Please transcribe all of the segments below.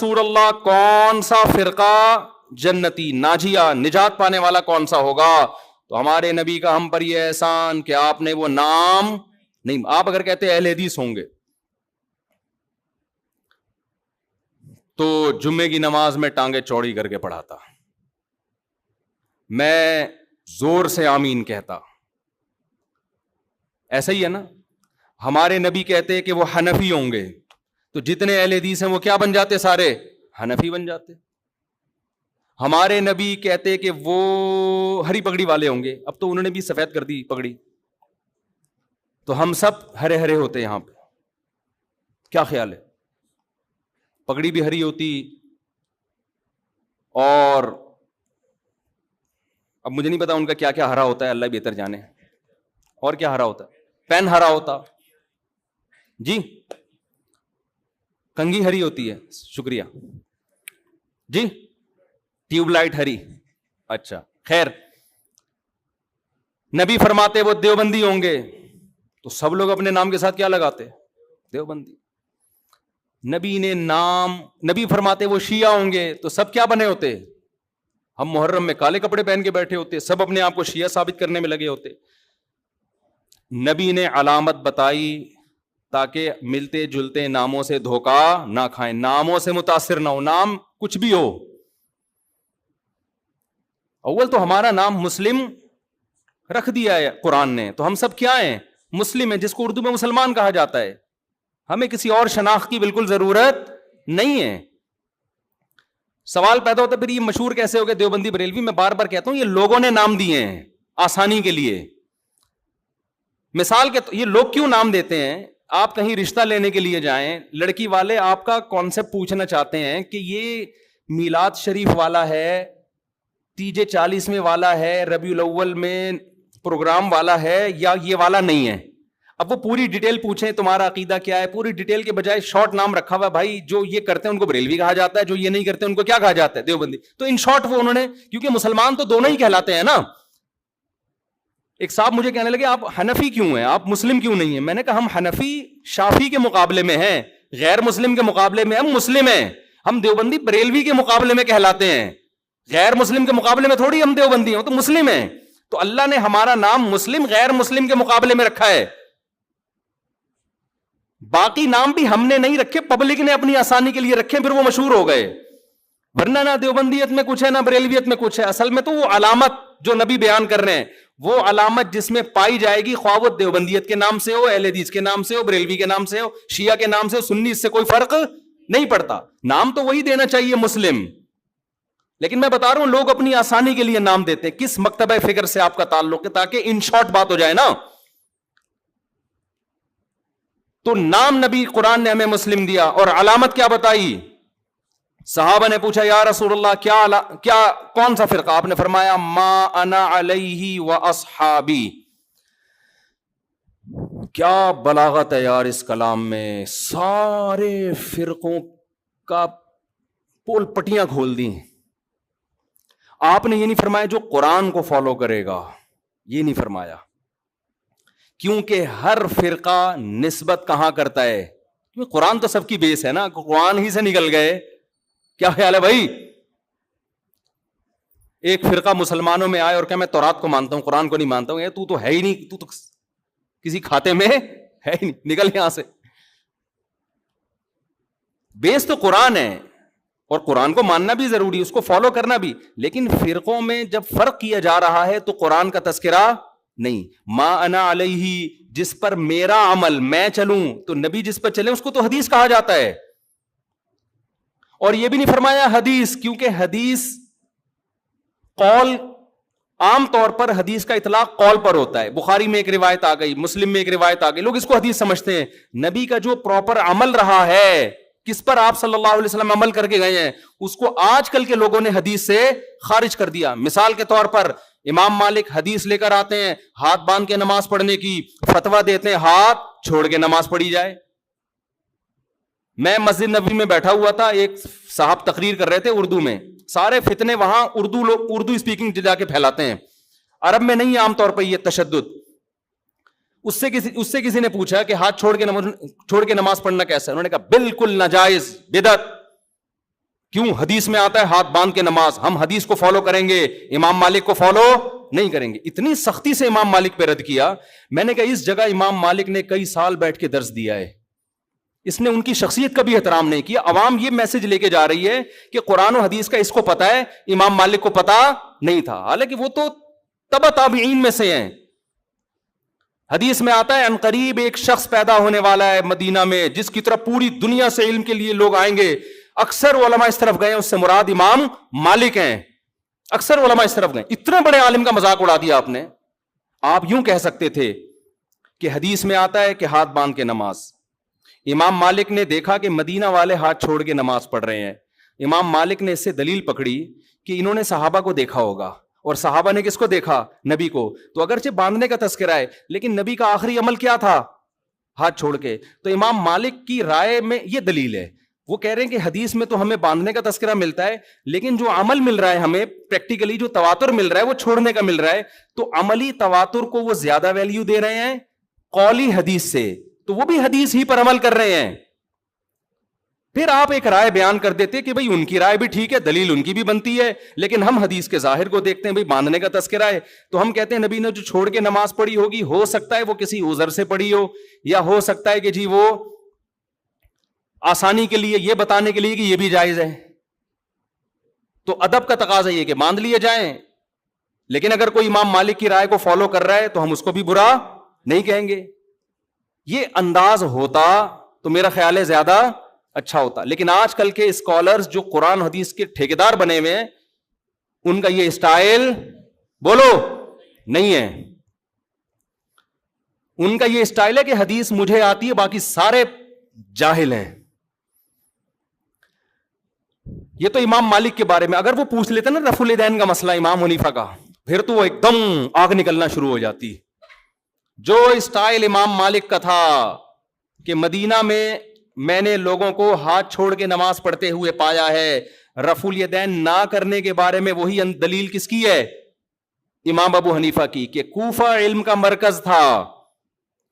رسول اللہ کون سا فرقہ جنتی ناجیہ نجات پانے والا کون سا ہوگا؟ تو ہمارے نبی کا ہم پر یہ احسان کہ آپ نے وہ نام نہیں. آپ اگر کہتے اہل حدیث ہوں گے تو جمعے کی نماز میں ٹانگیں چوڑی کر کے پڑھاتا, میں زور سے آمین کہتا. ایسا ہی ہے نا. ہمارے نبی کہتے کہ وہ حنفی ہوں گے تو جتنے اہل حدیث ہیں وہ کیا بن جاتے؟ سارے حنفی بن جاتے. ہمارے نبی کہتے کہ وہ ہری پگڑی والے ہوں گے, اب تو انہوں نے بھی سفید کر دی پگڑی, تو ہم سب ہرے ہرے ہوتے یہاں پہ. کیا خیال ہے؟ پگڑی بھی ہری ہوتی, اور اب مجھے نہیں پتا ان کا کیا کیا ہرا ہوتا ہے, اللہ بہتر جانے. اور کیا ہرا ہوتا ہے؟ پین ہرا ہوتا جی, کنگھی ہری ہوتی ہے, شکریہ جی, ٹیوب لائٹ ہری. اچھا خیر, نبی فرماتے وہ دیوبندی ہوں گے تو سب لوگ اپنے نام کے ساتھ کیا لگاتے؟ دیوبندی. نبی نے نام, نبی فرماتے وہ شیعہ ہوں گے تو سب کیا بنے ہوتے؟ ہم محرم میں کالے کپڑے پہن کے بیٹھے ہوتے, سب اپنے آپ کو شیعہ ثابت کرنے میں لگے ہوتے. نبی نے علامت بتائی تاکہ ملتے جلتے ناموں سے دھوکہ نہ کھائیں, ناموں سے متاثر نہ ہو, نام کچھ بھی ہو. اول تو ہمارا نام مسلم رکھ دیا ہے قرآن نے, تو ہم سب کیا ہیں؟ مسلم ہیں, جس کو اردو میں مسلمان کہا جاتا ہے. ہمیں کسی اور شناخت کی بالکل ضرورت نہیں ہے. سوال پیدا ہوتا ہے پھر یہ مشہور کیسے ہو گئے دیوبندی بریلوی؟ میں بار بار کہتا ہوں یہ لوگوں نے نام دیے ہیں آسانی کے لیے. مثال کے یہ لوگ کیوں نام دیتے ہیں؟ آپ کہیں رشتہ لینے کے لیے جائیں, لڑکی والے آپ کا کانسیپٹ پوچھنا چاہتے ہیں کہ یہ میلاد شریف والا ہے, تیجے 40 والا ہے, ربیع الاول میں پروگرام والا ہے, یا یہ والا نہیں ہے. اب وہ پوری ڈیٹیل پوچھیں تمہارا عقیدہ کیا ہے, پوری ڈیٹیل کے بجائے شارٹ نام رکھا ہوا, بھائی جو یہ کرتے ہیں ان کو بریلوی کہا جاتا ہے, جو یہ نہیں کرتے ان کو کیا کہا جاتا ہے؟ دیوبندی. تو ان شارٹ وہ انہوں نے, کیونکہ مسلمان تو دونوں ہی کہلاتے ہیں نا. ایک صاحب مجھے کہنے لگے آپ حنفی کیوں ہیں, آپ مسلم کیوں نہیں ہیں؟ میں نے کہا ہم حنفی شافی کے مقابلے میں ہیں, غیر مسلم کے مقابلے میں ہم مسلم ہیں. ہم دیوبندی بریلوی کے مقابلے میں کہلاتے ہیں, غیر مسلم کے مقابلے میں تھوڑی ہم دیوبندی ہیں, تو مسلم ہیں. تو اللہ نے ہمارا نام مسلم غیر مسلم کے مقابلے میں رکھا ہے. باقی نام بھی ہم نے نہیں رکھے, پبلک نے اپنی آسانی کے لیے رکھے, پھر وہ مشہور ہو گئے. ورنہ نہ دیوبندیت میں کچھ ہے نہ بریلویت میں کچھ ہے. اصل میں تو وہ علامت جو نبی بیان کر رہے ہیں, وہ علامت جس میں پائی جائے گی, خواہ وہ دیوبندیت کے نام سے ہو, اہل حدیث کے نام سے ہو, بریلوی کے نام سے ہو, شیعہ کے نام سے ہو, سنی, اس سے کوئی فرق نہیں پڑتا. نام تو وہی دینا چاہیے مسلم. لیکن میں بتا رہا ہوں لوگ اپنی آسانی کے لیے نام دیتے ہیں. کس مکتبہ فکر سے آپ کا تعلق ہے؟ تاکہ ان شارٹ بات ہو جائے نا. تو نام نبی قرآن نے ہمیں مسلم دیا, اور علامت کیا بتائی؟ صحابہ نے پوچھا یا رسول اللہ کیا کون سا فرقہ؟ آپ نے فرمایا ما انا علیہ و اصحابی. کیا بلاغت ہے یار اس کلام میں, سارے فرقوں کا پول پٹیاں کھول دی. آپ نے یہ نہیں فرمایا جو قرآن کو فالو کرے گا, یہ نہیں فرمایا, کیونکہ ہر فرقہ نسبت کہاں کرتا ہے؟ کیونکہ قرآن تو سب کی بیس ہے نا, قرآن ہی سے نکل گئے. کیا خیال ہے بھائی؟ ایک فرقہ مسلمانوں میں آئے اور کہ میں تورات کو مانتا ہوں, قرآن کو نہیں مانتا ہوں. تو ہے ہی نہیں, تو کسی کھاتے میں ہے ہی نہیں, نکل یہاں سے. بیس تو قرآن ہے, اور قرآن کو ماننا بھی ضروری, اس کو فالو کرنا بھی. لیکن فرقوں میں جب فرق کیا جا رہا ہے تو قرآن کا تذکرہ نہیں. ما انا علیہ, جس پر میرا عمل, میں چلوں, تو نبی جس پر چلے اس کو تو حدیث کہا جاتا ہے. اور یہ بھی نہیں فرمایا حدیث, کیونکہ حدیث قول, عام طور پر حدیث کا اطلاق قول پر ہوتا ہے. بخاری میں ایک روایت آ گئی, مسلم میں ایک روایت آ گئی, لوگ اس کو حدیث سمجھتے ہیں. نبی کا جو پراپر عمل رہا ہے, کس پر آپ صلی اللہ علیہ وسلم عمل کر کے گئے ہیں, اس کو آج کل کے لوگوں نے حدیث سے خارج کر دیا. مثال کے طور پر امام مالک حدیث لے کر آتے ہیں ہاتھ باندھ کے نماز پڑھنے کی, فتویٰ دیتے ہیں ہاتھ چھوڑ کے نماز پڑھی جائے. میں مسجد نبوی میں بیٹھا ہوا تھا, ایک صاحب تقریر کر رہے تھے اردو میں. سارے فتنے وہاں اردو اسپیکنگ جا کے پھیلاتے ہیں, عرب میں نہیں عام طور پر یہ تشدد. اس سے کسی نے پوچھا کہ ہاتھ چھوڑ کے نماز پڑھنا کیسا ہے؟ انہوں نے کہا بالکل ناجائز, بدعت. کیوں؟ حدیث میں آتا ہے ہاتھ باندھ کے نماز، ہم حدیث کو فالو کریں گے، امام مالک کو فالو نہیں کریں گے. اتنی سختی سے امام مالک پہ رد کیا. میں نے کہا اس جگہ امام مالک نے کئی سال بیٹھ کے درس دیا ہے، اس نے ان کی شخصیت کا بھی احترام نہیں کیا. عوام یہ میسج لے کے جا رہی ہے کہ قرآن و حدیث کا اس کو پتا ہے، امام مالک کو پتا نہیں تھا، حالانکہ وہ تو تبع تابعین میں سے ہیں. حدیث میں آتا ہے ان قریب ایک شخص پیدا ہونے والا ہے مدینہ میں جس کی طرف پوری دنیا سے علم کے لیے لوگ آئیں گے. اکثر علماء اس طرف گئے، اس سے مراد امام مالک ہیں. اکثر علماء اس طرف گئے. اتنے بڑے عالم کا مذاق اڑا دیا آپ نے. آپ یوں کہہ سکتے تھے کہ حدیث میں آتا ہے کہ ہاتھ باندھ کے نماز. امام مالک نے دیکھا کہ مدینہ والے ہاتھ چھوڑ کے نماز پڑھ رہے ہیں. امام مالک نے اس سے دلیل پکڑی کہ انہوں نے صحابہ کو دیکھا ہوگا، اور صحابہ نے کس کو دیکھا؟ نبی کو. تو اگرچہ باندھنے کا تذکرہ ہے لیکن نبی کا آخری عمل کیا تھا؟ ہاتھ چھوڑ کے. تو امام مالک کی رائے میں یہ دلیل ہے. وہ کہہ رہے ہیں کہ حدیث میں تو ہمیں باندھنے کا تذکرہ ملتا ہے لیکن جو عمل مل رہا ہے ہمیں پریکٹیکلی، جو تواتر مل رہا ہے وہ چھوڑنے کا مل رہا ہے. تو عملی تواتر کو وہ زیادہ ویلیو دے رہے ہیں قولی حدیث سے، تو وہ بھی حدیث ہی پر عمل کر رہے ہیں. پھر آپ ایک رائے بیان کر دیتے کہ بھئی ان کی رائے بھی ٹھیک ہے، دلیل ان کی بھی بنتی ہے، لیکن ہم حدیث کے ظاہر کو دیکھتے ہیں. بھئی باندھنے کا تذکرہ ہے تو ہم کہتے ہیں نبی نے جو چھوڑ کے نماز پڑھی ہوگی، ہو سکتا ہے وہ کسی عذر سے پڑھی ہو، یا ہو سکتا ہے کہ جی وہ آسانی کے لیے، یہ بتانے کے لیے کہ یہ بھی جائز ہے. تو ادب کا تقاضا یہ کہ باندھ لیے جائیں. لیکن اگر کوئی امام مالک کی رائے کو فالو کر رہا ہے تو ہم اس کو بھی برا نہیں کہیں گے. یہ انداز ہوتا تو میرا خیال ہے زیادہ اچھا ہوتا. لیکن آج کل کے اسکالرز جو قرآن حدیث کے ٹھیکیدار بنے ہوئے ہیں، ان کا یہ اسٹائل بولو نہیں ہے. ان کا یہ اسٹائل ہے کہ حدیث مجھے آتی ہے، باقی سارے جاہل ہیں. یہ تو امام مالک کے بارے میں. اگر وہ پوچھ لیتے نا رفع الیدین کا مسئلہ امام حنیفہ کا، پھر تو وہ ایک دم آگ نکلنا شروع ہو جاتی. جو اسٹائل امام مالک کا تھا کہ مدینہ میں نے لوگوں کو ہاتھ چھوڑ کے نماز پڑھتے ہوئے پایا ہے، رفع الیدین نہ کرنے کے بارے میں وہی دلیل کس کی ہے؟ امام ابو حنیفہ کی، کہ کوفہ علم کا مرکز تھا.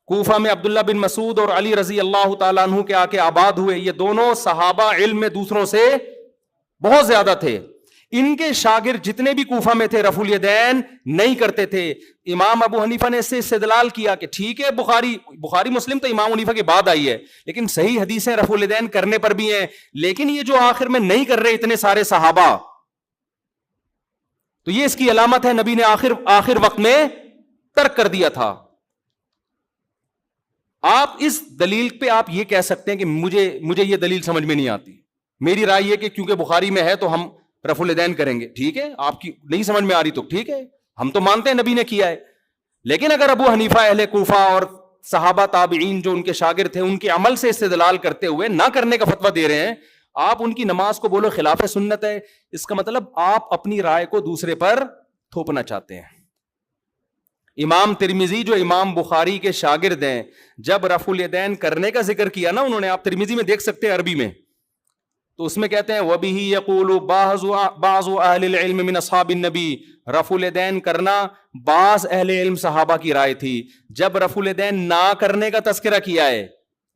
کوفہ میں عبداللہ بن مسعود اور علی رضی اللہ تعالیٰ عنہ کے آ کے آباد ہوئے. یہ دونوں صحابہ علم میں دوسروں سے بہت زیادہ تھے. ان کے شاگرد جتنے بھی کوفہ میں تھے رفع الیدین نہیں کرتے تھے. امام ابو حنیفہ نے اس سے استدلال کیا کہ ٹھیک ہے بخاری مسلم تو امام حنیفہ کے بعد آئی ہے، لیکن صحیح حدیثیں رفع الیدین کرنے پر بھی ہیں. لیکن یہ جو آخر میں نہیں کر رہے اتنے سارے صحابہ، تو یہ اس کی علامت ہے نبی نے آخر وقت میں ترک کر دیا تھا. آپ اس دلیل پہ آپ یہ کہہ سکتے ہیں کہ مجھے یہ دلیل سمجھ میں نہیں آتی. میری رائے یہ کہ کیونکہ بخاری میں ہے تو ہم رفع الیدین کریں گے. ٹھیک ہے، آپ کی نہیں سمجھ میں آ رہی تو ٹھیک ہے، ہم تو مانتے ہیں نبی نے کیا ہے. لیکن اگر ابو حنیفہ اہل کوفہ اور صحابہ تابعین جو ان کے شاگرد تھے ان کے عمل سے استدلال کرتے ہوئے نہ کرنے کا فتویٰ دے رہے ہیں، آپ ان کی نماز کو بولو خلاف سنت ہے، اس کا مطلب آپ اپنی رائے کو دوسرے پر تھوپنا چاہتے ہیں. امام ترمذی جو امام بخاری کے شاگرد ہیں، جب رفع الیدین کرنے کا ذکر کیا نا انہوں نے، آپ ترمذی میں دیکھ سکتے ہیں عربی میں، تو اس میں کہتے ہیں وَبِهِ يَقُولُ بَعْضُ أَهْلِ الْعِلْمِ مِنْ أَصْحَابِ النَّبِي، رفع الیدین کرنا بعض اہل علم صحابہ کی رائے تھی. جب رفع الیدین نہ کرنے کا تذکرہ کیا ہے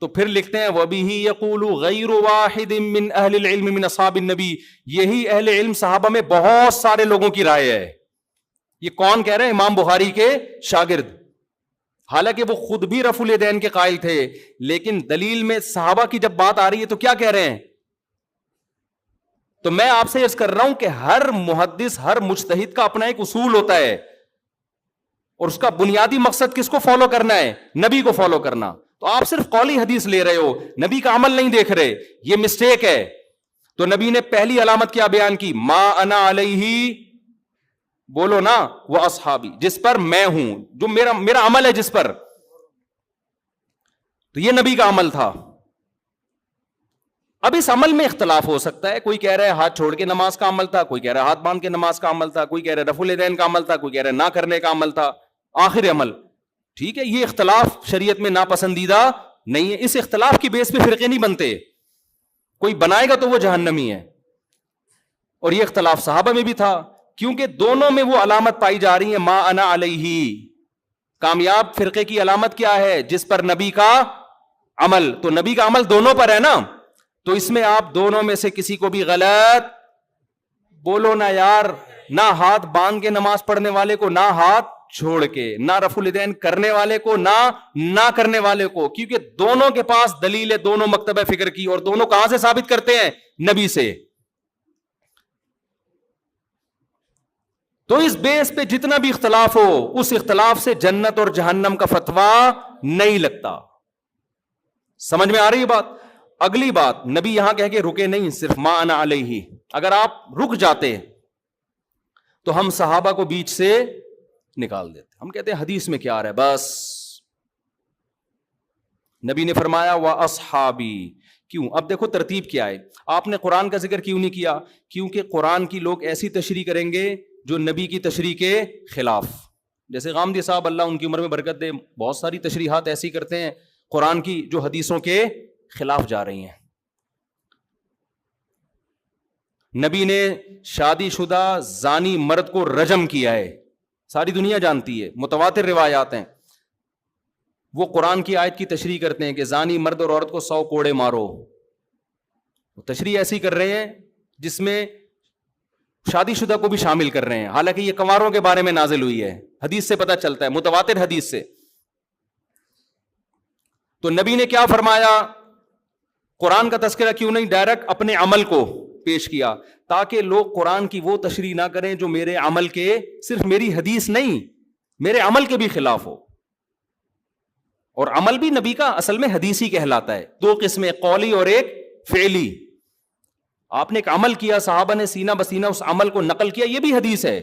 تو پھر لکھتے ہیں وَبِهِ يَقُولُ غَيْرُ وَاحِدٍ مِنْ أَهْلِ الْعِلْمِ مِنْ أَصْحَابِ النَّبِي، یہی اہل علم صحابہ میں بہت سارے لوگوں کی رائے ہے. یہ کون کہہ رہے ہیں؟ امام بخاری کے شاگرد. حالانکہ وہ خود بھی رفع الیدین کے قائل تھے، لیکن دلیل میں صحابہ کی جب بات آ رہی ہے تو کیا کہہ رہے ہیں؟ تو میں آپ سے عرض کر رہا ہوں کہ ہر محدث، ہر مجتہد کا اپنا ایک اصول ہوتا ہے، اور اس کا بنیادی مقصد کس کو فالو کرنا ہے؟ نبی کو فالو کرنا. تو آپ صرف قولی حدیث لے رہے ہو، نبی کا عمل نہیں دیکھ رہے، یہ مسٹیک ہے. تو نبی نے پہلی علامت کیا بیان کی؟ ما انا علیہ، بولو نا، وہ اصحابی، جس پر میں ہوں، جو میرا عمل ہے جس پر. تو یہ نبی کا عمل تھا. اب اس عمل میں اختلاف ہو سکتا ہے، کوئی کہہ رہا ہے ہاتھ چھوڑ کے نماز کا عمل تھا، کوئی کہہ رہا ہے ہاتھ باندھ کے نماز کا عمل تھا، کوئی کہہ رہا ہے رفع الیدین کا عمل تھا، کوئی کہہ رہا ہے نہ کرنے کا عمل تھا، آخر عمل. ٹھیک ہے، یہ اختلاف شریعت میں ناپسندیدہ نہیں ہے. اس اختلاف کی بیس پہ فرقے نہیں بنتے، کوئی بنائے گا تو وہ جہنمی ہے. اور یہ اختلاف صحابہ میں بھی تھا، کیونکہ دونوں میں وہ علامت پائی جا رہی ہے ما انا علیہ. کامیاب فرقے کی علامت کیا ہے؟ جس پر نبی کا عمل. تو نبی کا عمل دونوں پر ہے نا. تو اس میں آپ دونوں میں سے کسی کو بھی غلط بولو نہ یار، نہ ہاتھ باندھ کے نماز پڑھنے والے کو، نہ ہاتھ چھوڑ کے، نہ رفع الیدین کرنے والے کو، نہ کرنے والے کو، کیونکہ دونوں کے پاس دلیل ہے، دونوں مکتبہ فکر کی، اور دونوں کہاں سے ثابت کرتے ہیں؟ نبی سے. تو اس بیس پہ جتنا بھی اختلاف ہو، اس اختلاف سے جنت اور جہنم کا فتویٰ نہیں لگتا. سمجھ میں آ رہی ہے بات؟ اگلی بات، نبی یہاں کہہ کے رکے نہیں صرف ما انا علیہ. اگر آپ رک جاتے تو ہم صحابہ کو بیچ سے نکال دیتے. ہم کہتے ہیں حدیث میں کیا آ رہا ہے، بس نبی نے فرمایا وَأَصْحَابِي. کیوں؟ اب دیکھو ترتیب کیا ہے. آپ نے قرآن کا ذکر کیوں نہیں کیا؟ کیونکہ قرآن کی لوگ ایسی تشریح کریں گے جو نبی کی تشریح کے خلاف. جیسے غامدی صاحب، اللہ ان کی عمر میں برکت دے، بہت ساری تشریحات ایسی کرتے ہیں قرآن کی جو حدیثوں کے خلاف جا رہی ہیں. نبی نے شادی شدہ زانی مرد کو رجم کیا ہے، ساری دنیا جانتی ہے، متواتر روایات ہیں. وہ قرآن کی آیت کی تشریح کرتے ہیں کہ زانی مرد اور عورت کو 100 کوڑے مارو. وہ تشریح ایسی کر رہے ہیں جس میں شادی شدہ کو بھی شامل کر رہے ہیں، حالانکہ یہ کنواروں کے بارے میں نازل ہوئی ہے. حدیث سے پتہ چلتا ہے، متواتر حدیث سے. تو نبی نے کیا فرمایا؟ قرآن کا تذکرہ کیوں نہیں ڈائریکٹ اپنے عمل کو پیش کیا، تاکہ لوگ قرآن کی وہ تشریح نہ کریں جو میرے عمل کے، صرف میری حدیث نہیں، میرے عمل کے بھی خلاف ہو. اور عمل بھی نبی کا اصل میں حدیثی کہلاتا ہے. 2 قسم، ایک قولی اور ایک فعلی. آپ نے ایک عمل کیا، صحابہ نے سینہ بسینہ اس عمل کو نقل کیا، یہ بھی حدیث ہے،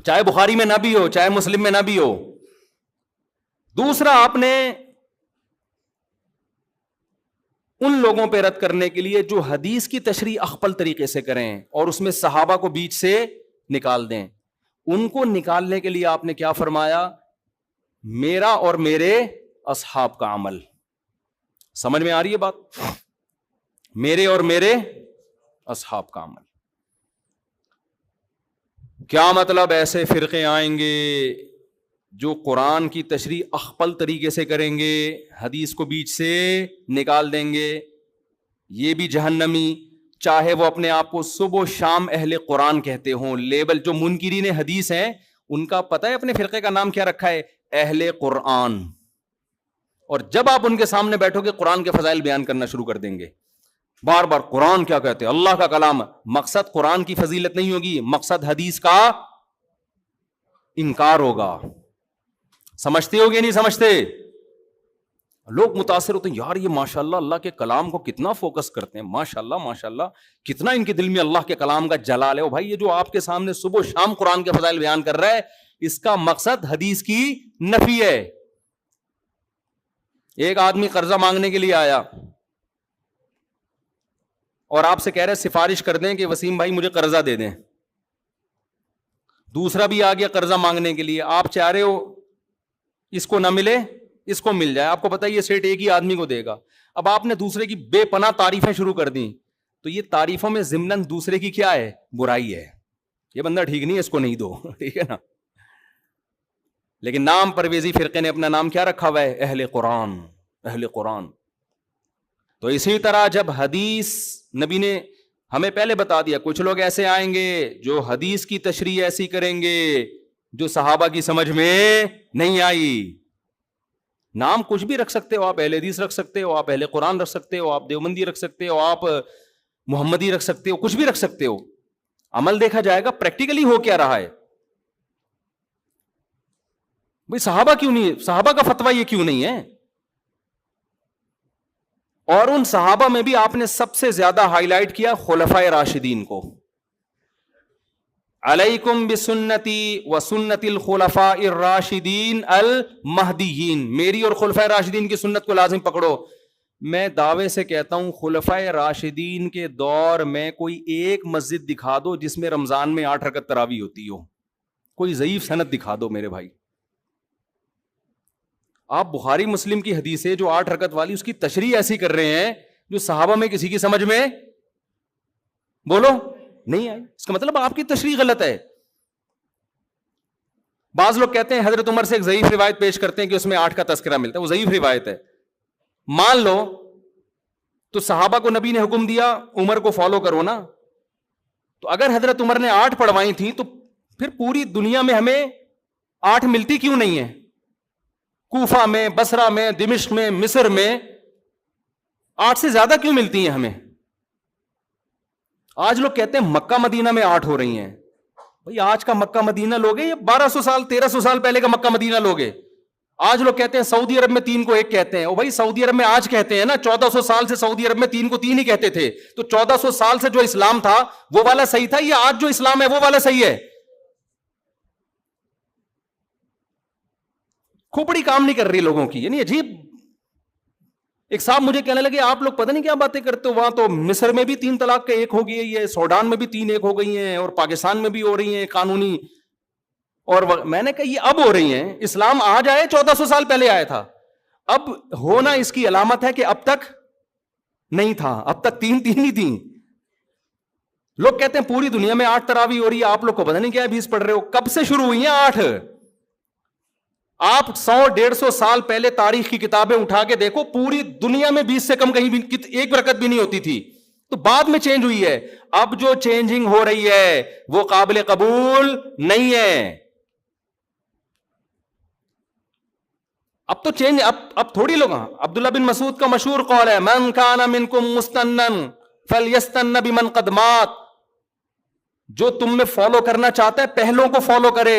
چاہے بخاری میں نہ بھی ہو، چاہے مسلم میں نہ بھی ہو. دوسرا، آپ نے ان لوگوں پہ رد کرنے کے لیے جو حدیث کی تشریح اخپل طریقے سے کریں اور اس میں صحابہ کو بیچ سے نکال دیں، ان کو نکالنے کے لیے آپ نے کیا فرمایا؟ میرا اور میرے اصحاب کا عمل. سمجھ میں آ رہی ہے بات؟ میرے اور میرے اصحاب کا عمل. کیا مطلب؟ ایسے فرقے آئیں گے جو قرآن کی تشریح اخپل طریقے سے کریں گے، حدیث کو بیچ سے نکال دیں گے، یہ بھی جہنمی، چاہے وہ اپنے آپ کو صبح و شام اہل قرآن کہتے ہوں. لیبل جو منکرین حدیث ہیں ان کا پتہ ہے اپنے فرقے کا نام کیا رکھا ہے؟ اہل قرآن. اور جب آپ ان کے سامنے بیٹھو گے قرآن کے فضائل بیان کرنا شروع کر دیں گے، بار بار قرآن کیا کہتے ہیں، اللہ کا کلام. مقصد قرآن کی فضیلت نہیں ہوگی، مقصد حدیث کا انکار ہوگا. سمجھتے ہو گے نہیں سمجھتے؟ لوگ متاثر ہوتے ہیں، یار یہ ماشاءاللہ اللہ کے کلام کو کتنا فوکس کرتے ہیں، ماشاءاللہ ماشاءاللہ کتنا ان کے دل میں اللہ کے کلام کا جلال ہے. او بھائی، یہ جو آپ کے سامنے صبح و شام قرآن کے فضائل بیان کر رہا ہے، اس کا مقصد حدیث کی نفی ہے. ایک آدمی قرضہ مانگنے کے لیے آیا اور آپ سے کہہ رہے سفارش کر دیں کہ وسیم بھائی مجھے قرضہ دے دیں. دوسرا بھی آ گیا قرضہ مانگنے کے لیے، آپ چاہ رہے ہو اس کو نہ ملے اس کو مل جائے، آپ کو پتہ ہے یہ سیٹ ایک ہی آدمی کو دے گا. اب آپ نے دوسرے کی بے پناہ تعریفیں شروع کر دیں، تو یہ تعریفوں میں ضمناً دوسرے کی کیا ہے؟ برائی ہے. یہ بندہ ٹھیک نہیں ہے، اس کو نہیں دو. ٹھیک ہے نا؟ لیکن نام پرویزی فرقے نے اپنا نام کیا رکھا ہوا ہے؟ اہل قرآن. اہل قرآن. تو اسی طرح جب حدیث نبی نے ہمیں پہلے بتا دیا، کچھ لوگ ایسے آئیں گے جو حدیث کی تشریح ایسی کریں گے جو صحابہ کی سمجھ میں نہیں آئی. نام کچھ بھی رکھ سکتے ہو آپ، اہل حدیث رکھ سکتے ہو آپ، اہل قرآن رکھ سکتے ہو آپ، دیوبندی رکھ سکتے ہو آپ، محمدی رکھ سکتے ہو، کچھ بھی رکھ سکتے ہو. عمل دیکھا جائے گا پریکٹیکلی ہو کیا رہا ہے. بھئی صحابہ کیوں نہیں، صحابہ کا فتویٰ یہ کیوں نہیں ہے؟ اور ان صحابہ میں بھی آپ نے سب سے زیادہ ہائی لائٹ کیا خلفائے راشدین کو. علیکم بسنتی وسنت الخلفاء الراشدین المہدیین، میری اور خلفائے راشدین کی سنت کو لازم پکڑو. میں دعوے سے کہتا ہوں خلفائے راشدین کے دور میں کوئی ایک مسجد دکھا دو جس میں رمضان میں 8 رکعت تراویح ہوتی ہو، کوئی ضعیف سند دکھا دو میرے بھائی. آپ بخاری مسلم کی حدیثیں جو 8 رکعت والی اس کی تشریح ایسی کر رہے ہیں جو صحابہ میں کسی کی سمجھ میں بولو نہیں آئی. اس کا مطلب آپ کی تشریح غلط ہے. بعض لوگ کہتے ہیں حضرت عمر سے ایک ضعیف روایت پیش کرتے ہیں کہ اس میں 8 کا تذکرہ ملتا ہے، وہ ضعیف روایت ہے. مان لو تو صحابہ کو نبی نے حکم دیا عمر کو فالو کرو نا. تو اگر حضرت عمر نے 8 پڑھوائی تھی تو پھر پوری دنیا میں ہمیں 8 ملتی کیوں نہیں ہے؟ کوفہ میں، بصرہ میں، دمشق میں، مصر میں 8 سے زیادہ کیوں ملتی ہیں ہمیں؟ آج لوگ کہتے ہیں مکہ مدینہ میں 8 ہو رہی ہیں. بھئی آج کا مکہ مدینہ لوگے یا 1200 سال 1300 سال پہلے کا مکہ مدینہ لوگے؟ آج لوگ کہتے ہیں سعودی عرب میں 3 کو 1 کہتے ہیں. او بھائی سعودی عرب میں آج کہتے ہیں نا، 1400 سال سے سعودی عرب میں 3 کو 3 ہی کہتے تھے. تو 1400 سال سے جو اسلام تھا وہ والا صحیح تھا یا آج جو اسلام ہے وہ والا صحیح ہے؟ کھوپڑی کام نہیں کر رہی لوگوں کی. یعنی عجیب. ایک صاحب مجھے کہنے لگے آپ لوگ پتہ نہیں کیا باتیں کرتے ہو، وہاں تو مصر میں بھی 3 طلاق کا 1 ہو گئی ہے، سوڈان میں بھی 3 1 ہو گئی ہیں، اور پاکستان میں بھی ہو رہی ہیں قانونی. اور میں نے کہا یہ اب ہو رہی ہیں. اسلام آج آئے 1400 سال پہلے آیا تھا. اب ہونا اس کی علامت ہے کہ اب تک نہیں تھا، اب تک 3 ہی تھیں. لوگ کہتے ہیں پوری دنیا میں 8 تراویح ہو رہی ہے، آپ لوگ کو پتہ نہیں کیا 20 پڑھ رہے ہو. کب سے شروع ہوئی ہیں 8؟ آپ 100-150 سال پہلے تاریخ کی کتابیں اٹھا کے دیکھو، پوری دنیا میں 20 سے کم کہیں بھی 1 رکعت بھی نہیں ہوتی تھی. تو بعد میں چینج ہوئی ہے. اب جو چینجنگ ہو رہی ہے وہ قابل قبول نہیں ہے. اب تو چینج اب تھوڑی لوگ. عبداللہ بن مسعود کا مشہور قول ہے من کان منکم مستنن فلیستن بمن قد مات. جو تم میں فالو کرنا چاہتا ہے پہلوں کو فالو کرے،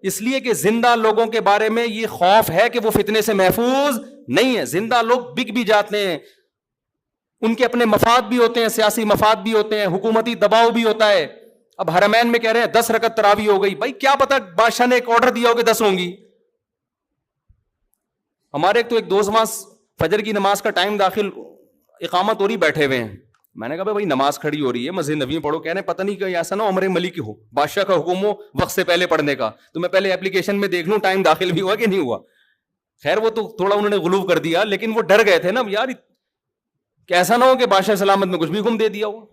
اس لیے کہ زندہ لوگوں کے بارے میں یہ خوف ہے کہ وہ فتنے سے محفوظ نہیں ہے. زندہ لوگ بک بھی جاتے ہیں، ان کے اپنے مفاد بھی ہوتے ہیں، سیاسی مفاد بھی ہوتے ہیں، حکومتی دباؤ بھی ہوتا ہے. اب حرمین میں کہہ رہے ہیں 10 رکعت تراویح ہو گئی. بھائی کیا پتا بادشاہ نے ایک آرڈر دیا ہو کہ 10 ہوں گی. ہمارے ایک دوست وہاں فجر کی نماز کا ٹائم داخل اقامت ہو رہی، بیٹھے ہوئے ہیں. میں نے کہا بھائی نماز کھڑی ہو رہی ہے، مسجد نبوی میں پڑھو. کہہ رہے ہیں پتہ نہیں کہ ایسا نہ ہو عمر ملک ہو، بادشاہ کا حکم ہو وقت سے پہلے پڑھنے کا، تو میں پہلے اپلیکیشن میں دیکھ لوں ٹائم داخل بھی ہوا کہ نہیں ہوا. خیر وہ تو تھوڑا انہوں نے غلو کر دیا، لیکن وہ ڈر گئے تھے نا یار کہ ایسا نہ ہو کہ بادشاہ سلامت میں کچھ بھی حکم دے دیا ہو.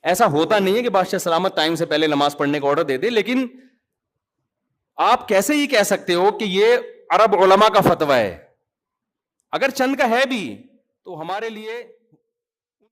ایسا ہوتا نہیں ہے کہ بادشاہ سلامت ٹائم سے پہلے نماز پڑھنے کا آرڈر دے دے. لیکن آپ کیسے یہ کہہ سکتے ہو کہ یہ عرب علماء کا فتویٰ ہے؟ اگر چند کا ہے بھی تو ہمارے لیے